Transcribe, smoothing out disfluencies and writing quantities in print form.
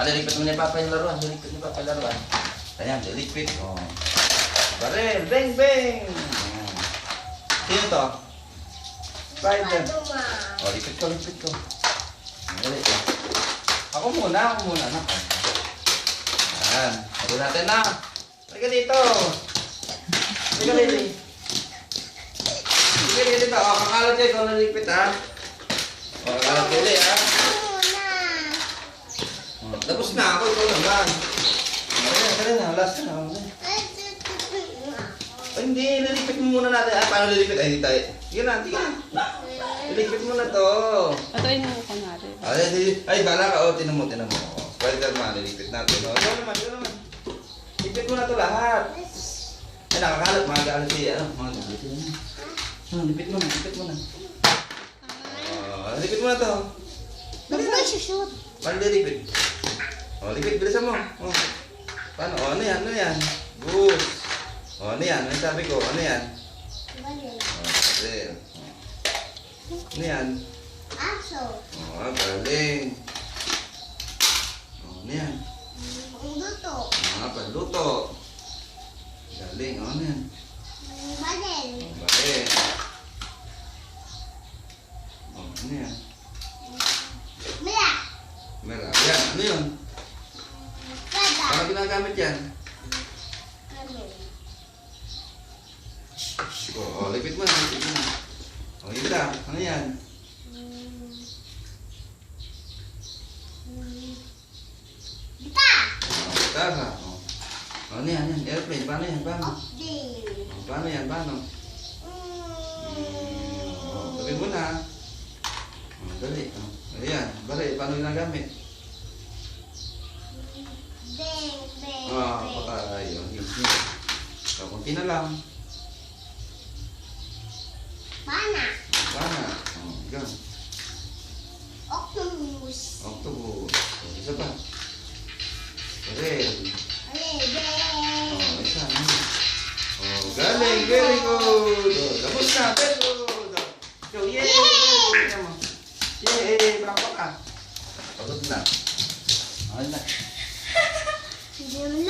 Liligpit mo ni Papa yung laruan. Liligpit ni Papa yung laruan. Ayan, liligpit. Oh. Baril. Bang, bang. Sino to? Spider. Oh, lipit ko, lipit ko. Dali. Ako muna, anak. Ayan. Sabi natin na. Halika dito. Halika dito. Halika dito. O, kakalat kayo. Ikaw naligpit, ha? O, kakalat kayo, ha? O, tapos na ako. Ikaw naman. Dali na. Last na. Ay, hindi. Liligpit mo muna natin. Ah, paano liligpit? Ay, hindi tayo. Sige na, sige na. Liligpit mo na to. Patuloy mo ko na rin. Ay, bala ka. O, tinan mo. Spider-Man, liligpit natin. O, ito naman. Liligpit mo na to lahat. Ay, nakakalat. Mga gaalat siya. Mga gaalat siya. Lipit mo na. Lipit mo na to. Dali na shoot. Paano lipit? O, lipit. Bilisan mo. O. Paano? O, ano yan? Good. O, ano yan? Ano sabi ko? Ano yan? O, baril. Ano yan? Aso. O, galing. O, ano yan? Luto. O, panluto. Galing. O, ano yan? Baril. O, baril. O, ano yan? Mila. Mera. Yan, ano yun? Kada. Paano ginagamit yan? O, lipit mo na. O, yun na. Ano yan? Gita. O, gitara. O, ano yan? Airplane. Paano yan? Paano? Update. O, paano yan? Paano? O, sabi mo na. O, dali. O, ayan. Bari, paano ginagamit? Bang, bang, O, bang. patay. O, o, kunti na lang. Mana. Paano? O, gan. Octopus. Octopus. O, isa pa. Baril. Bang. Oh, isa. Oh, galing. Very good. Oh, tapos na. Very good. So, yay! Yay! Bravo ka. Pagod na. Ayun na. Hindi